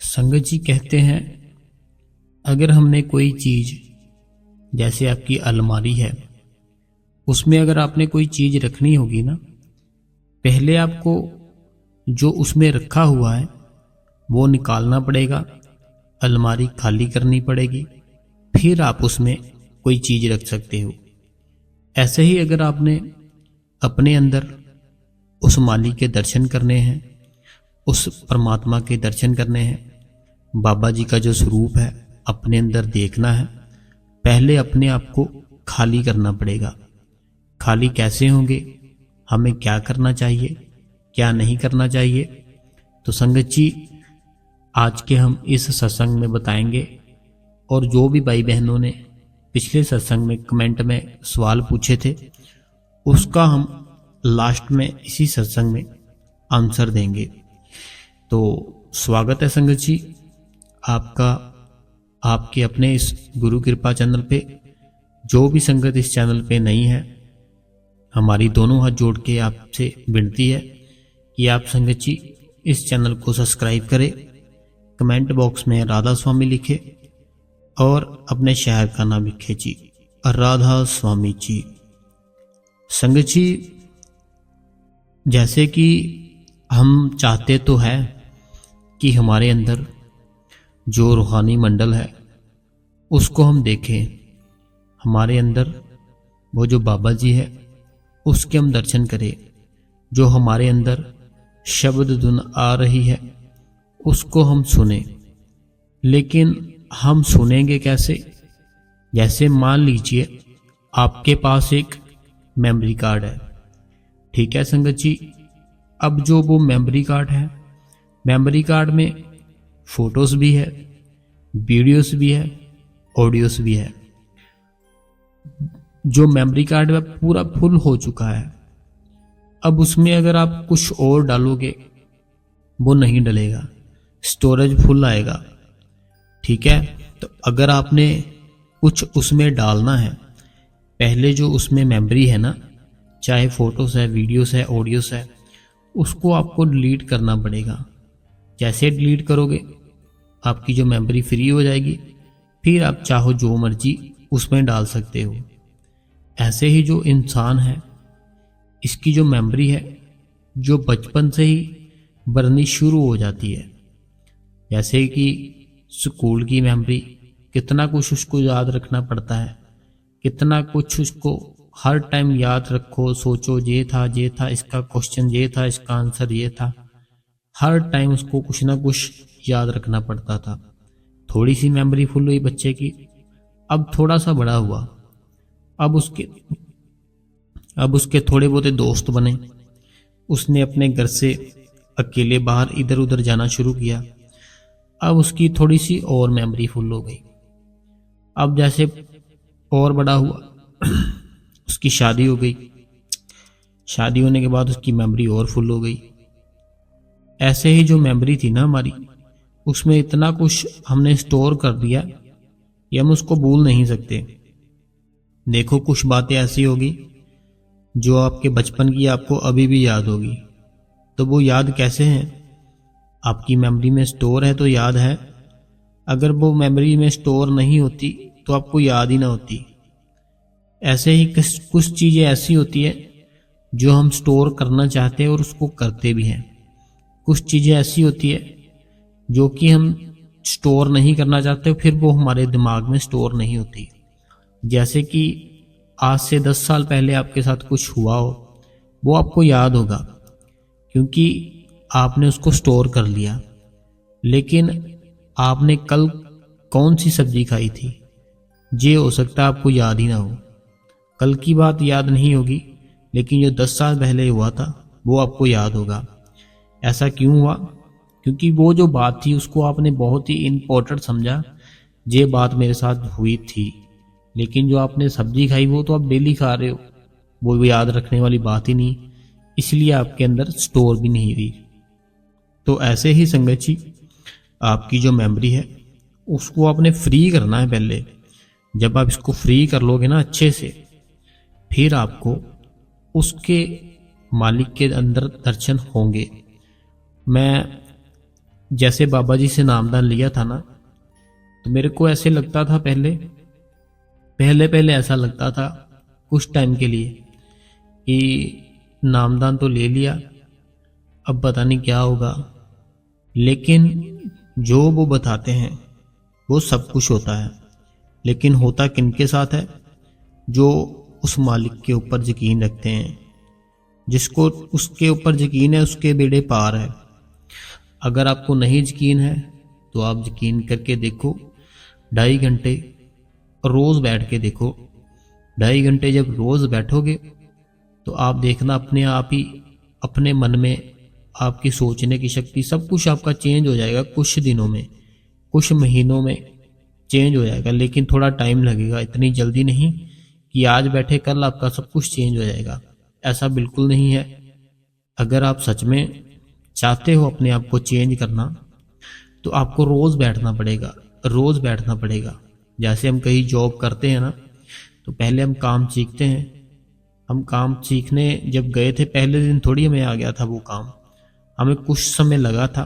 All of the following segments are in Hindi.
संगत जी कहते हैं, अगर हमने कोई चीज, जैसे आपकी अलमारी है, उसमें अगर आपने कोई चीज रखनी होगी ना, पहले आपको जो उसमें रखा हुआ है वो निकालना पड़ेगा, अलमारी खाली करनी पड़ेगी, फिर आप उसमें कोई चीज रख सकते हो। ऐसे ही अगर आपने अपने अंदर उस मालिक के दर्शन करने हैं, उस परमात्मा के दर्शन करने हैं, बाबा जी का जो स्वरूप है अपने अंदर देखना है, पहले अपने आप को खाली करना पड़ेगा। खाली कैसे होंगे, हमें क्या करना चाहिए, क्या नहीं करना चाहिए, तो संगत जी आज के हम इस सत्संग में बताएंगे। और जो भी भाई बहनों ने पिछले सत्संग में कमेंट में सवाल पूछे थे, उसका हम लास्ट में इसी सत्संग में आंसर देंगे। तो स्वागत है संगत जी आपका, आपके अपने इस गुरु कृपा चैनल पे। जो भी संगत इस चैनल पे नहीं है, हमारी दोनों हाथ जोड़ के आपसे विनती है कि आप संगत जी इस चैनल को सब्सक्राइब करें, कमेंट बॉक्स में राधा स्वामी लिखे और अपने शहर का नाम लिखे जी, राधा स्वामी जी। संगत जी जैसे कि हम चाहते तो है कि हमारे अंदर जो रूहानी मंडल है उसको हम देखें, हमारे अंदर वो जो बाबा जी है उसके हम दर्शन करें, जो हमारे अंदर शब्द धुन आ रही है उसको हम सुने। लेकिन हम सुनेंगे कैसे? जैसे मान लीजिए आपके पास एक मेमोरी कार्ड है, ठीक है संगत जी। अब जो वो मेमोरी कार्ड है, मेमोरी कार्ड में फोटोज भी है, वीडियोस भी है, ऑडियोस भी है। जो मेमोरी कार्ड है पूरा फुल हो चुका है। अब उसमें अगर आप कुछ और डालोगे वो नहीं डलेगा, स्टोरेज फुल आएगा, ठीक है। तो अगर आपने कुछ उसमें डालना है, पहले जो उसमें मेमोरी है ना, चाहे फोटोस है, वीडियोस है, ऑडियोस है, उसको आपको डिलीट करना पड़ेगा। जैसे डिलीट करोगे आपकी जो मेमोरी फ्री हो जाएगी, फिर आप चाहो जो मर्जी उसमें डाल सकते हो। ऐसे ही जो इंसान है, इसकी जो मेमोरी है जो बचपन से ही बननी शुरू हो जाती है। जैसे कि स्कूल की मेमोरी, कितना कुछ उसको याद रखना पड़ता है, कितना कुछ उसको हर टाइम याद रखो, सोचो ये था, इसका क्वेश्चन ये था, इसका आंसर ये था, हर टाइम उसको कुछ ना कुछ याद रखना पड़ता था। थोड़ी सी मेमोरी फुल हुई बच्चे की, अब थोड़ा सा बड़ा हुआ, अब उसके थोड़े बहुते दोस्त बने, उसने अपने घर से अकेले बाहर इधर उधर जाना शुरू किया, अब उसकी थोड़ी सी और मेमोरी फुल हो गई। अब जैसे और बड़ा हुआ उसकी शादी हो गई, शादी होने के बाद उसकी मेमोरी और फुल हो गई। ऐसे ही जो मेमोरी थी ना हमारी, उसमें इतना कुछ हमने स्टोर कर दिया कि हम उसको भूल नहीं सकते। देखो कुछ बातें ऐसी होगी जो आपके बचपन की आपको अभी भी याद होगी, तो वो याद कैसे हैं? आपकी मेमोरी में स्टोर है तो याद है, अगर वो मेमोरी में स्टोर नहीं होती तो आपको याद ही ना होती। ऐसे ही कुछ चीजें ऐसी होती है जो हम स्टोर करना चाहते हैं और उसको करते भी हैं। कुछ चीजें ऐसी होती है जो कि हम स्टोर नहीं करना चाहते, फिर वो हमारे दिमाग में स्टोर नहीं होती। जैसे कि आज से 10 साल पहले आपके साथ कुछ हुआ हो, वो आपको याद होगा क्योंकि आपने उसको स्टोर कर लिया। लेकिन आपने कल कौन सी सब्जी खाई थी, ये हो सकता है आपको याद ही ना हो। कल की बात याद नहीं होगी, लेकिन जो 10 साल पहले हुआ था वो आपको याद होगा। ऐसा क्यों हुआ? क्योंकि वो जो बात थी उसको आपने बहुत ही इम्पोर्टेंट समझा, ये बात मेरे साथ हुई थी। लेकिन जो आपने सब्जी खाई वो तो आप डेली खा रहे हो, वो याद रखने वाली बात ही नहीं, इसलिए आपके अंदर स्टोर भी नहीं रही। तो ऐसे ही संगत जी आपकी जो मेमोरी है उसको आपने फ्री करना है पहले। जब आप इसको फ्री कर लोगे ना अच्छे से, फिर आपको उसके मालिक के अंदर दर्शन होंगे। मैं जैसे बाबा जी से नामदान लिया था ना, तो मेरे को ऐसे लगता था पहले पहले पहले ऐसा लगता था कुछ टाइम के लिए कि नामदान तो ले लिया, अब पता नहीं क्या होगा। लेकिन जो वो बताते हैं वो सब कुछ होता है, लेकिन होता किनके साथ है? जो उस मालिक के ऊपर यकीन रखते हैं। जिसको उसके ऊपर यकीन है उसके बेड़े पार है। अगर आपको नहीं यकीन है तो आप यकीन करके देखो, 2.5 घंटे रोज बैठ के देखो। 2.5 घंटे जब रोज बैठोगे तो आप देखना अपने आप ही अपने मन में आपकी सोचने की शक्ति सब कुछ आपका चेंज हो जाएगा। कुछ दिनों में, कुछ महीनों में चेंज हो जाएगा, लेकिन थोड़ा टाइम लगेगा। इतनी जल्दी नहीं कि आज बैठे कल आपका सब कुछ चेंज हो जाएगा, ऐसा बिल्कुल नहीं है। अगर आप सच में चाहते हो अपने आप को चेंज करना तो आपको रोज बैठना पड़ेगा, रोज बैठना पड़ेगा। जैसे हम कहीं जॉब करते हैं ना, तो पहले हम काम सीखते हैं। हम काम सीखने जब गए थे पहले दिन थोड़ी हमें आ गया था वो काम, हमें कुछ समय लगा था।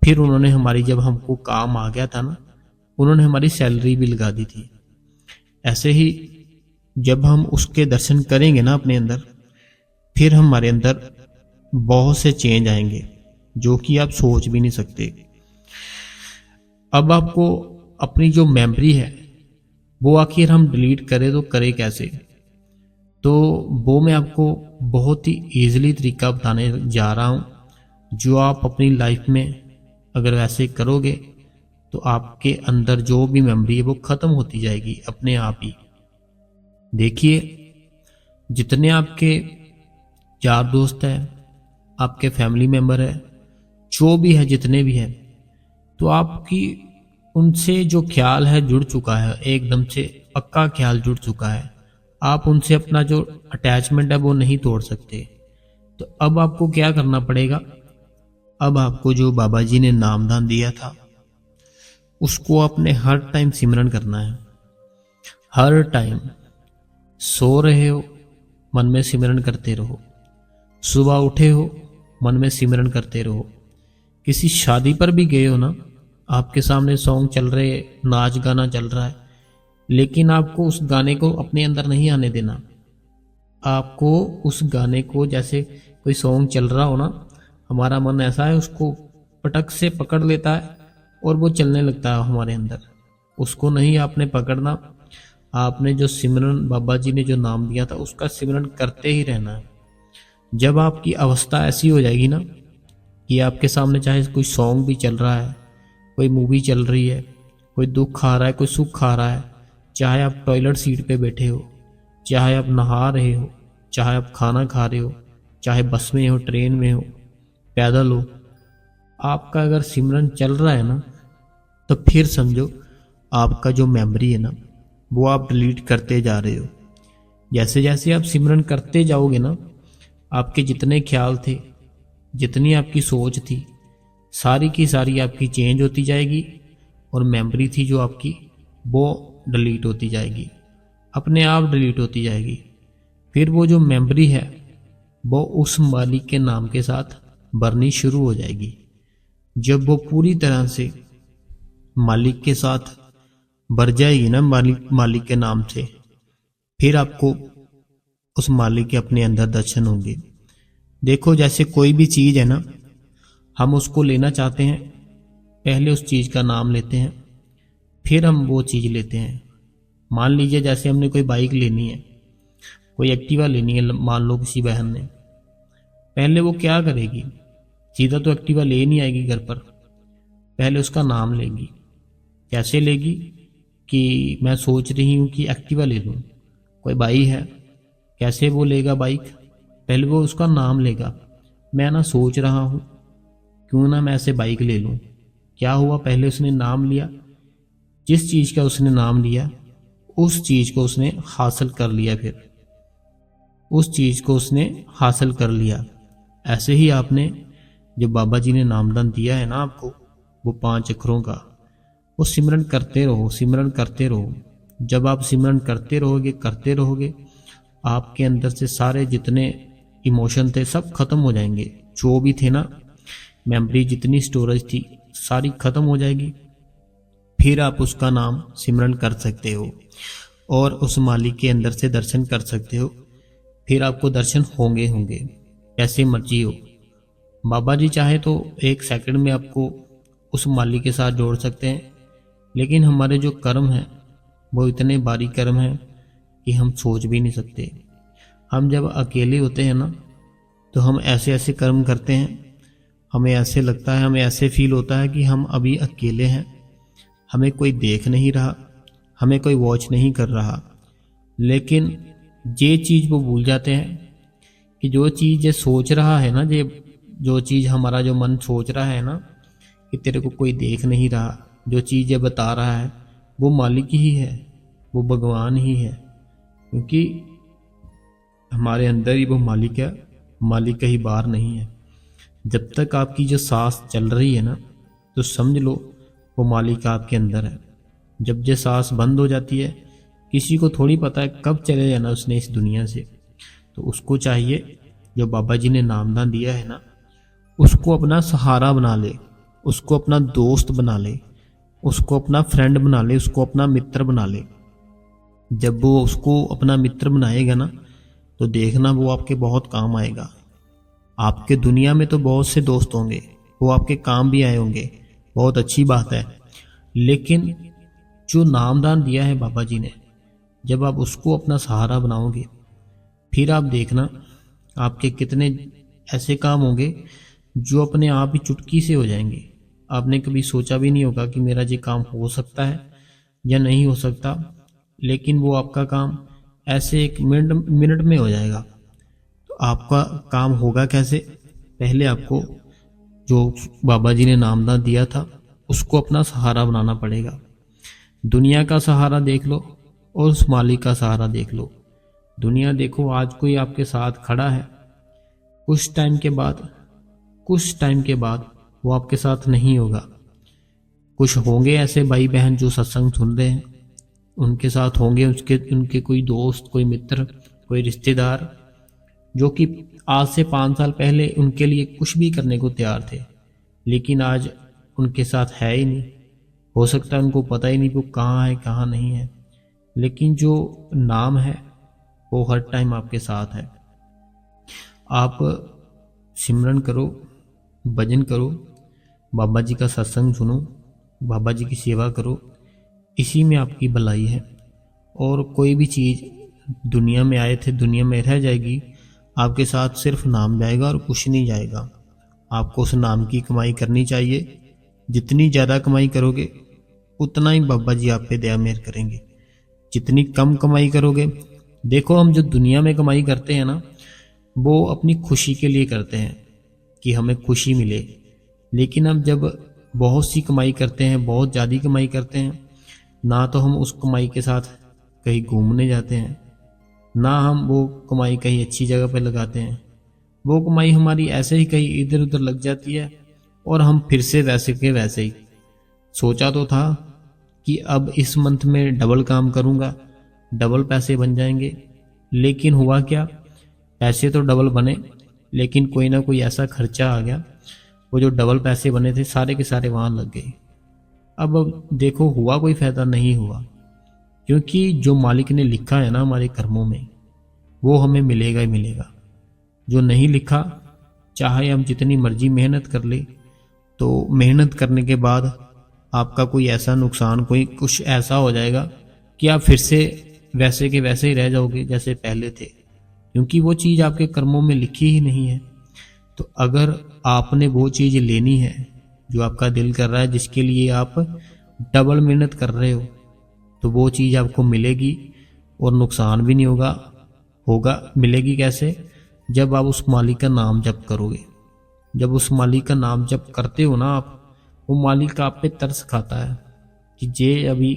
फिर उन्होंने हमारी, जब हमको काम आ गया था ना, उन्होंने हमारी सैलरी भी लगा दी थी। ऐसे ही जब हम उसके दर्शन करेंगे ना अपने अंदर, फिर हमारे अंदर बहुत से चेंज आएंगे जो कि आप सोच भी नहीं सकते। अब आपको अपनी जो मेमोरी है वो आखिर हम डिलीट करें तो करें कैसे? तो वो मैं आपको बहुत ही इजीली तरीका बताने जा रहा हूँ, जो आप अपनी लाइफ में अगर वैसे करोगे तो आपके अंदर जो भी मेमोरी है वो खत्म होती जाएगी अपने आप ही। देखिए, जितने आपके यार दोस्त हैं, आपके फैमिली मेंबर है, जो भी है, जितने भी हैं, तो आपकी उनसे जो ख्याल है जुड़ चुका है, एकदम से पक्का ख्याल जुड़ चुका है। आप उनसे अपना जो अटैचमेंट है वो नहीं तोड़ सकते। तो अब आपको क्या करना पड़ेगा? अब आपको जो बाबा जी ने नामदान दिया था उसको आपने हर टाइम सिमरन करना है। हर टाइम सो रहे हो मन में सिमरन करते रहो, सुबह उठे हो मन में सिमरन करते रहो। किसी शादी पर भी गए हो ना, आपके सामने सॉन्ग चल रहे, नाच गाना चल रहा है, लेकिन आपको उस गाने को अपने अंदर नहीं आने देना। आपको उस गाने को, जैसे कोई सॉन्ग चल रहा हो ना, हमारा मन ऐसा है उसको पटक से पकड़ लेता है और वो चलने लगता है हमारे अंदर। उसको नहीं आपने पकड़ना। आपने जो सिमरन, बाबा जी ने जो नाम दिया था, उसका सिमरन करते ही रहना है। जब आपकी अवस्था ऐसी हो जाएगी ना कि आपके सामने चाहे कोई सॉन्ग भी चल रहा है, कोई मूवी चल रही है, कोई दुख आ रहा है, कोई सुख आ रहा है, चाहे आप टॉयलेट सीट पे बैठे हो, चाहे आप नहा रहे हो, चाहे आप खाना खा रहे हो, चाहे बस में हो, ट्रेन में हो, पैदल हो, आपका अगर सिमरन चल रहा है ना, तो फिर समझो आपका जो मेमोरी है ना वो आप डिलीट करते जा रहे हो। जैसे जैसे आप सिमरन करते जाओगे ना, आपके जितने ख्याल थे, जितनी आपकी सोच थी, सारी की सारी आपकी चेंज होती जाएगी और मेमोरी थी जो आपकी वो डिलीट होती जाएगी, अपने आप डिलीट होती जाएगी। फिर वो जो मेमोरी है वो उस मालिक के नाम के साथ भरनी शुरू हो जाएगी। जब वो पूरी तरह से मालिक के साथ भर जाएगी ना, मालिक के नाम से, फिर आपको उस मालिक के अपने अंदर दर्शन होंगे। देखो, जैसे कोई भी चीज है ना, हम उसको लेना चाहते हैं, पहले उस चीज का नाम लेते हैं, फिर हम वो चीज लेते हैं। मान लीजिए जैसे हमने कोई बाइक लेनी है, कोई एक्टिवा लेनी है, मान लो किसी बहन ने, पहले वो क्या करेगी? सीधा तो एक्टिवा ले नहीं आएगी घर पर, पहले उसका नाम लेगी। कैसे लेगी? कि मैं सोच रही हूँ कि एक्टिवा ले लूँ। कोई भाई है, कैसे वो लेगा बाइक? पहले वो उसका नाम लेगा, मैं ना सोच रहा हूँ क्यों ना मैं ऐसे बाइक ले लूँ। क्या हुआ? पहले उसने नाम लिया, जिस चीज़ का उसने नाम लिया उस चीज़ को उसने हासिल कर लिया, फिर उस चीज़ को उसने हासिल कर लिया। ऐसे ही आपने जो बाबा जी ने नामदान दिया है ना आपको, वो 5 अक्षरों का, वो सिमरन करते रहो, सिमरन करते रहो। जब आप सिमरन करते रहोगे, आपके अंदर से सारे जितने इमोशन थे सब खत्म हो जाएंगे। जो भी थे ना, मेमोरी जितनी स्टोरेज थी सारी खत्म हो जाएगी। फिर आप उसका नाम सिमरन कर सकते हो और उस मालिक के अंदर से दर्शन कर सकते हो। फिर आपको दर्शन होंगे होंगे कैसे मर्जी हो। बाबा जी चाहे तो 1 सेकंड में आपको उस मालिक के साथ जोड़ सकते हैं, लेकिन हमारे जो कर्म हैं वो इतने बारीक कर्म हैं कि हम सोच भी नहीं सकते। हम जब अकेले होते हैं ना तो हम ऐसे ऐसे कर्म करते हैं, हमें ऐसे लगता है, हमें ऐसे फील होता है कि हम अभी अकेले हैं, हमें कोई देख नहीं रहा, हमें कोई वॉच नहीं कर रहा। लेकिन ये चीज़ वो भूल जाते हैं कि जो चीज़ ये सोच रहा है ना, ये जो चीज़ हमारा जो मन सोच रहा है ना कि तेरे को कोई देख नहीं रहा, जो चीज़ ये बता रहा है वो मालिक ही है, वो भगवान ही है। क्योंकि हमारे अंदर ही वो मालिक है, मालिक कहीं बाहर नहीं है। जब तक आपकी जो सांस चल रही है ना तो समझ लो वो मालिक आपके अंदर है। जब ये सांस बंद हो जाती है, किसी को थोड़ी पता है कब चले जाना उसने इस दुनिया से। तो उसको चाहिए जो बाबा जी ने नामदान दिया है ना, उसको अपना सहारा बना ले, उसको अपना दोस्त बना ले, उसको अपना फ्रेंड बना ले, उसको अपना मित्र बना ले। जब वो उसको अपना मित्र बनाएगा ना तो देखना वो आपके बहुत काम आएगा। आपके दुनिया में तो बहुत से दोस्त होंगे, वो आपके काम भी आए होंगे, बहुत अच्छी बात है। लेकिन जो नामदान दिया है बाबा जी ने, जब आप उसको अपना सहारा बनाओगे फिर आप देखना आपके कितने ऐसे काम होंगे जो अपने आप ही चुटकी से हो जाएंगे। आपने कभी सोचा भी नहीं होगा कि मेरा ये काम हो सकता है या नहीं हो सकता, लेकिन वो आपका काम ऐसे 1 मिनट में हो जाएगा। तो आपका काम होगा कैसे? पहले आपको जो बाबा जी ने नामदान दिया था उसको अपना सहारा बनाना पड़ेगा। दुनिया का सहारा देख लो और उस मालिक का सहारा देख लो। दुनिया देखो आज कोई आपके साथ खड़ा है, कुछ टाइम के बाद वो आपके साथ नहीं होगा। कुछ होंगे ऐसे भाई बहन जो सत्संग सुन रहे हैं, उनके साथ होंगे उनके कोई दोस्त, कोई मित्र, कोई रिश्तेदार जो कि आज से 5 साल पहले उनके लिए कुछ भी करने को तैयार थे, लेकिन आज उनके साथ है ही नहीं। हो सकता है उनको पता ही नहीं वो कहाँ है कहाँ नहीं है, लेकिन जो नाम है वो हर टाइम आपके साथ है। आप सिमरन करो, भजन करो, बाबा जी का सत्संग सुनो, बाबा जी की सेवा करो, इसी में आपकी भलाई है। और कोई भी चीज़ दुनिया में आए थे दुनिया में रह जाएगी, आपके साथ सिर्फ नाम जाएगा और कुछ नहीं जाएगा। आपको उस नाम की कमाई करनी चाहिए। जितनी ज़्यादा कमाई करोगे उतना ही बाबा जी आप पे दया मेहर करेंगे। जितनी कम कमाई करोगे, देखो हम जो दुनिया में कमाई करते हैं ना वो अपनी खुशी के लिए करते हैं कि हमें खुशी मिले। लेकिन अब जब बहुत सी कमाई करते हैं, बहुत ज़्यादा कमाई करते हैं, ना तो हम उस कमाई के साथ कहीं घूमने जाते हैं, ना हम वो कमाई कहीं अच्छी जगह पर लगाते हैं। वो कमाई हमारी ऐसे ही कहीं इधर उधर लग जाती है और हम फिर से वैसे के वैसे ही। सोचा तो था कि अब इस मंथ में डबल काम करूँगा, डबल पैसे बन जाएंगे, लेकिन हुआ क्या, पैसे तो डबल बने लेकिन कोई ना कोई ऐसा खर्चा आ गया, वो जो डबल पैसे बने थे सारे के सारे वहाँ लग गए। अब देखो हुआ कोई फ़ायदा नहीं हुआ, क्योंकि जो मालिक ने लिखा है ना हमारे कर्मों में वो हमें मिलेगा ही मिलेगा। जो नहीं लिखा, चाहे हम जितनी मर्जी मेहनत कर ले, तो मेहनत करने के बाद आपका कोई ऐसा नुकसान, कोई कुछ ऐसा हो जाएगा कि आप फिर से वैसे के वैसे ही रह जाओगे जैसे पहले थे, क्योंकि वो चीज़ आपके कर्मों में लिखी ही नहीं है। तो अगर आपने वो चीज़ लेनी है जो आपका दिल कर रहा है, जिसके लिए आप डबल मेहनत कर रहे हो, तो वो चीज़ आपको मिलेगी और नुकसान भी नहीं होगा। मिलेगी कैसे? जब आप उस मालिक का नाम जप करोगे। जब उस मालिक का नाम जप करते हो ना आप, वो मालिक आप पे तरस खाता है कि ये अभी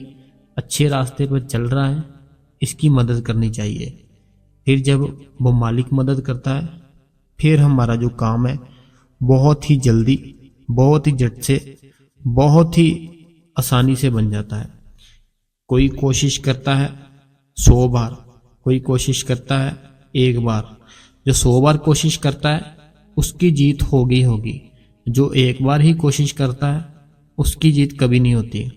अच्छे रास्ते पर चल रहा है, इसकी मदद करनी चाहिए। फिर जब वो मालिक मदद करता है, फिर हमारा जो काम है बहुत ही जल्दी, बहुत ही झट से, बहुत ही आसानी से बन जाता है। कोई कोशिश करता है 100 बार, कोई कोशिश करता है 1 बार। जो 100 बार कोशिश करता है उसकी जीत होगी, जो एक बार ही कोशिश करता है उसकी जीत कभी नहीं होती।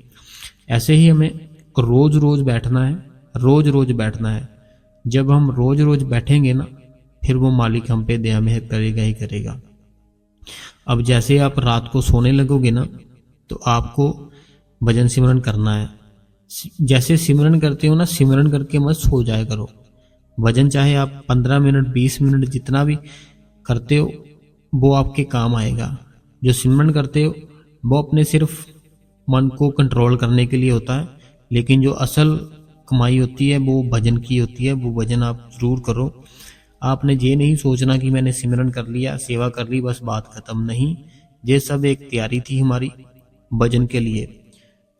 ऐसे ही हमें रोज रोज बैठना है, रोज रोज बैठना है। जब हम रोज रोज बैठेंगे ना, फिर वो मालिक हम पे दया मेहर करेगा ही करेगा। अब जैसे आप रात को सोने लगोगे ना, तो आपको भजन सिमरन करना है। जैसे सिमरन करते हो ना, सिमरन करके मत सो जाया करो। भजन चाहे आप 15 मिनट 20 मिनट जितना भी करते हो, वो आपके काम आएगा। जो सिमरन करते हो वो अपने सिर्फ मन को कंट्रोल करने के लिए होता है, लेकिन जो असल कमाई होती है वो भजन की होती है। वो भजन आप जरूर करो। आपने ये नहीं सोचना कि मैंने सिमरन कर लिया, सेवा कर ली, बस बात खत्म। नहीं, ये सब एक तैयारी थी हमारी भजन के लिए।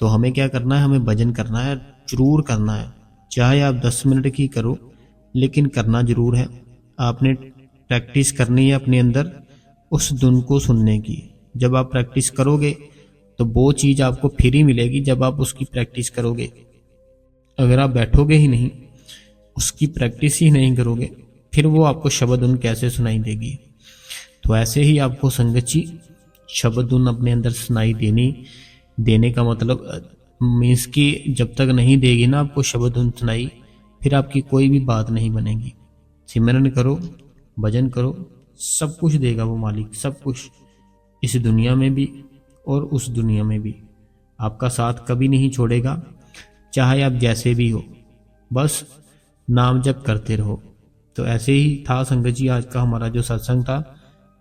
तो हमें क्या करना है, हमें भजन करना है, जरूर करना है। चाहे आप 10 मिनट की करो, लेकिन करना जरूर है। आपने प्रैक्टिस करनी है अपने अंदर उस धुन को सुनने की। जब आप प्रैक्टिस करोगे तो वो चीज़ आपको फिर ही मिलेगी जब आप उसकी प्रैक्टिस करोगे। अगर आप बैठोगे ही नहीं, उसकी प्रैक्टिस ही नहीं करोगे, फिर वो आपको शब्द धुन कैसे सुनाई देगी। तो ऐसे ही आपको संगत जी शब्द धुन अपने अंदर सुनाई देने का मतलब मीन्स कि जब तक नहीं देगी ना आपको शब्द धुन सुनाई, फिर आपकी कोई भी बात नहीं बनेगी। सिमरन करो, भजन करो, सब कुछ देगा वो मालिक, सब कुछ, इस दुनिया में भी और उस दुनिया में भी। आपका साथ कभी नहीं छोड़ेगा, चाहे आप जैसे भी हो, बस नाम जप करते रहो। तो ऐसे ही था संगत जी आज का हमारा जो सत्संग था।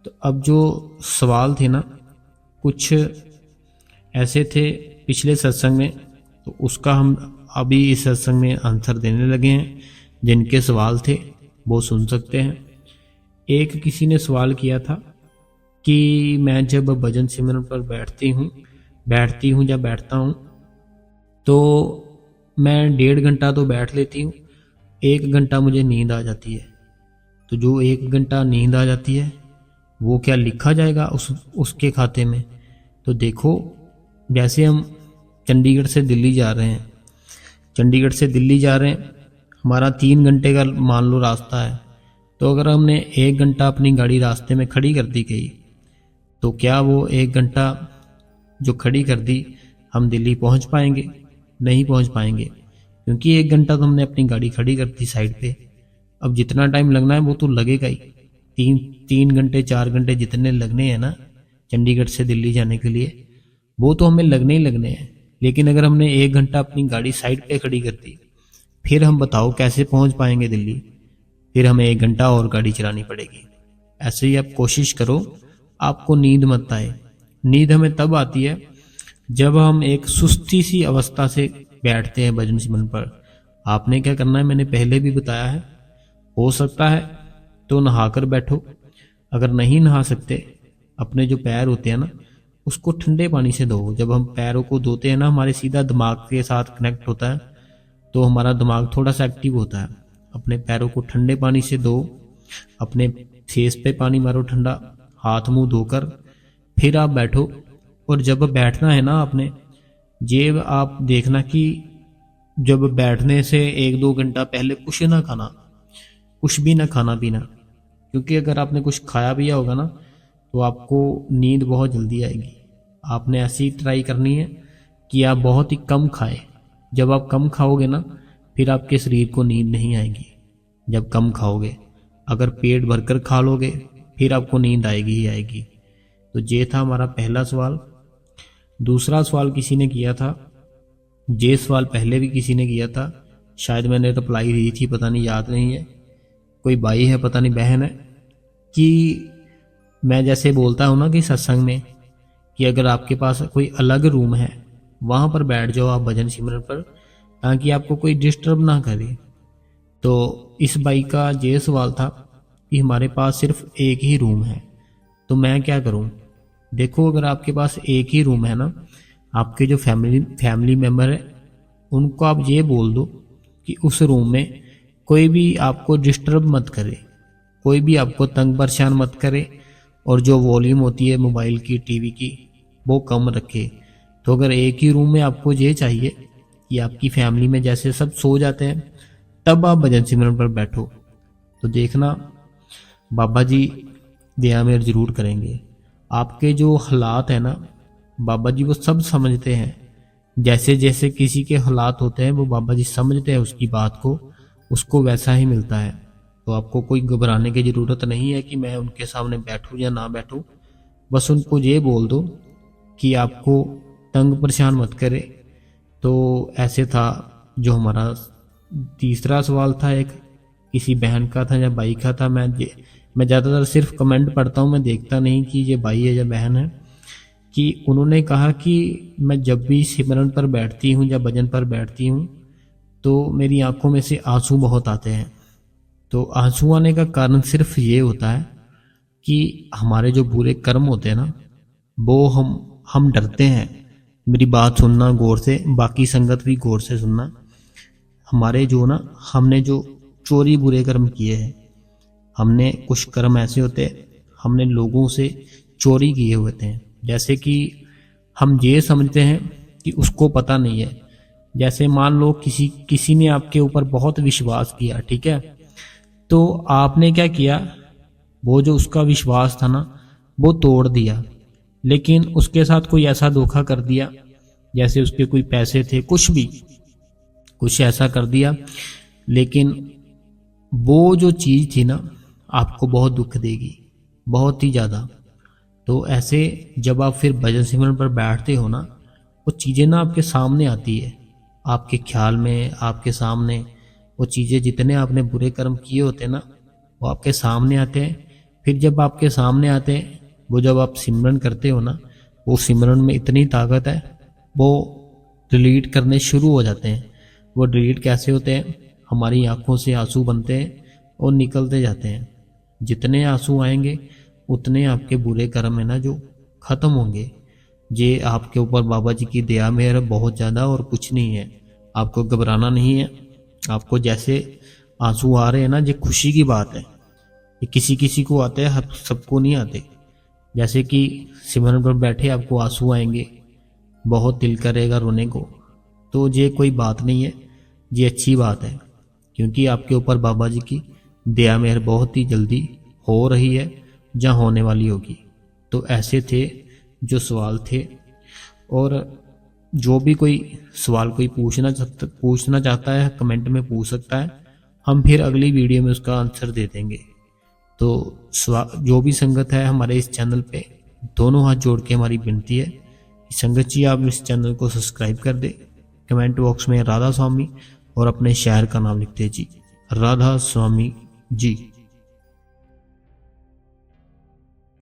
तो अब जो सवाल थे ना, कुछ ऐसे थे पिछले सत्संग में, तो उसका हम अभी इस सत्संग में आंसर देने लगे हैं। जिनके सवाल थे वो सुन सकते हैं। एक किसी ने सवाल किया था कि मैं जब भजन सिमरन पर बैठती हूँ या बैठता हूँ, तो मैं 1.5 घंटा तो बैठ लेती हूँ, 1 घंटा मुझे नींद आ जाती है। तो जो 1 घंटा नींद आ जाती है वो क्या लिखा जाएगा उसके खाते में? तो देखो, जैसे हम चंडीगढ़ से दिल्ली जा रहे हैं, हमारा 3 घंटे का मान लो रास्ता है। तो अगर हमने 1 घंटा अपनी गाड़ी रास्ते में खड़ी कर दी गई, तो क्या वो 1 घंटा जो खड़ी कर दी हम दिल्ली पहुंच पाएंगे? नहीं पहुंच पाएंगे, क्योंकि 1 घंटा तो हमने अपनी गाड़ी खड़ी कर दी साइड पे। अब जितना टाइम लगना है वो तो लगेगा ही, 3 घंटे 4 घंटे जितने लगने हैं ना चंडीगढ़ से दिल्ली जाने के लिए, वो तो हमें लगने ही लगने हैं। लेकिन अगर हमने 1 घंटा अपनी गाड़ी साइड पे खड़ी कर दी, फिर हम बताओ कैसे पहुंच पाएंगे दिल्ली? फिर हमें 1 घंटा और गाड़ी चलानी पड़ेगी। ऐसे ही आप कोशिश करो, आपको नींद मत आए। नींद हमें तब आती है जब हम एक सुस्ती सी अवस्था से बैठते हैं भजन सिमरन पर। आपने क्या करना है, मैंने पहले भी बताया है। हो सकता है तो नहाकर बैठो, अगर नहीं नहा सकते, अपने जो पैर होते हैं ना उसको ठंडे पानी से धो। जब हम पैरों को धोते हैं ना, हमारे सीधा दिमाग के साथ कनेक्ट होता है, तो हमारा दिमाग थोड़ा सा एक्टिव होता है। अपने पैरों को ठंडे पानी से धो, अपने फेस पे पानी मारो ठंडा, हाथ मुंह धोकर फिर आप बैठो। और जब बैठना है ना आपने, ये आप देखना कि जब बैठने से 1-2 घंटा पहले कुछ ना खाना, कुछ भी ना खाना पीना, क्योंकि अगर आपने कुछ खाया पिया होगा ना तो आपको नींद बहुत जल्दी आएगी। आपने ऐसी ट्राई करनी है कि आप बहुत ही कम खाएं। जब आप कम खाओगे ना, फिर आपके शरीर को नींद नहीं आएगी। जब कम खाओगे, अगर पेट भरकर खा लोगे, फिर आपको नींद आएगी ही आएगी। तो ये था हमारा पहला सवाल। दूसरा सवाल किसी ने किया था, ये सवाल पहले भी किसी ने किया था, शायद मैंने रिप्लाई दी थी, पता नहीं, याद नहीं है। कोई भाई है, पता नहीं बहन है, कि मैं जैसे बोलता हूँ ना कि सत्संग में, कि अगर आपके पास कोई अलग रूम है वहाँ पर बैठ जाओ आप भजन सिमरन पर, ताकि आपको कोई डिस्टर्ब ना करे। तो इस भाई का ये सवाल था कि हमारे पास सिर्फ एक ही रूम है, तो मैं क्या करूँ? देखो, अगर आपके पास एक ही रूम है ना, आपके जो फैमिली मेम्बर है उनको आप ये बोल दो कि उस रूम में कोई भी आपको डिस्टर्ब मत करे, कोई भी आपको तंग परेशान मत करे, और जो वॉल्यूम होती है मोबाइल की, टीवी की, वो कम रखे। तो अगर एक ही रूम में आपको ये चाहिए कि आपकी फैमिली में जैसे सब सो जाते हैं, तब आप भजन सिमरन पर बैठो, तो देखना बाबा जी दया मेहर जरूर करेंगे। आपके जो हालात है ना बाबा जी वो सब समझते हैं। जैसे जैसे किसी के हालात होते हैं वो बाबा जी समझते हैं उसकी बात को, उसको वैसा ही मिलता है। तो आपको कोई घबराने की ज़रूरत नहीं है कि मैं उनके सामने बैठूं या ना बैठूं। बस उनको ये बोल दो कि आपको तंग परेशान मत करे। तो ऐसे था जो हमारा तीसरा सवाल था, एक किसी बहन का था या भाई का था। मैं ज़्यादातर सिर्फ कमेंट पढ़ता हूँ, मैं देखता नहीं कि ये भाई है या बहन है। कि उन्होंने कहा कि मैं जब भी सिमरन पर बैठती हूँ या भजन पर बैठती हूँ तो मेरी आंखों में से आंसू बहुत आते हैं। तो आंसू आने का कारण सिर्फ ये होता है कि हमारे जो बुरे कर्म होते हैं ना वो हम डरते हैं। मेरी बात सुनना गौर से, बाकी संगत भी गौर से सुनना। हमारे जो ना हमने जो चोरी बुरे कर्म किए हैं, हमने कुछ कर्म ऐसे होते हैं हमने लोगों से चोरी किए हुए थे। जैसे कि हम ये समझते हैं कि उसको पता नहीं है। जैसे मान लो किसी ने आपके ऊपर बहुत विश्वास किया, ठीक है, तो आपने क्या किया, वो जो उसका विश्वास था ना वो तोड़ दिया। लेकिन उसके साथ कोई ऐसा धोखा कर दिया, जैसे उसके कोई पैसे थे, कुछ भी कुछ ऐसा कर दिया, लेकिन वो जो चीज़ थी ना आपको बहुत दुख देगी, बहुत ही ज़्यादा। तो ऐसे जब आप फिर भजन सिमरन पर बैठते हो ना, वो चीज़ें ना आपके सामने आती है, आपके ख्याल में, आपके सामने वो चीज़ें, जितने आपने बुरे कर्म किए होते हैं ना वो आपके सामने आते हैं। फिर जब आपके सामने आते हैं, वो जब आप सिमरन करते हो ना, वो सिमरन में इतनी ताकत है, वो डिलीट करने शुरू हो जाते हैं। वो डिलीट कैसे होते हैं, हमारी आंखों से आंसू बनते हैं और निकलते जाते हैं। जितने आंसू आएंगे उतने आपके बुरे कर्म है ना जो खत्म होंगे। ये आपके ऊपर बाबा जी की दया मेहर बहुत ज़्यादा, और कुछ नहीं है। आपको घबराना नहीं है। आपको जैसे आंसू आ रहे हैं ना, ये खुशी की बात है। ये किसी किसी को आते हैं, सबको नहीं आते। जैसे कि सिमरन पर बैठे आपको आंसू आएंगे, बहुत दिल करेगा रोने को, तो ये कोई बात नहीं है, ये अच्छी बात है। क्योंकि आपके ऊपर बाबा जी की दया मेहर बहुत ही जल्दी हो रही है, जहाँ होने वाली होगी। तो ऐसे थे जो सवाल थे। और जो भी कोई सवाल कोई पूछना चाहता है कमेंट में पूछ सकता है, हम फिर अगली वीडियो में उसका आंसर दे देंगे। तो जो भी संगत है हमारे इस चैनल पे, दोनों हाथ जोड़ के हमारी विनती है कि संगत जी आप इस चैनल को सब्सक्राइब कर दे। कमेंट बॉक्स में राधा स्वामी और अपने शहर का नाम लिखते जी, राधा स्वामी जी।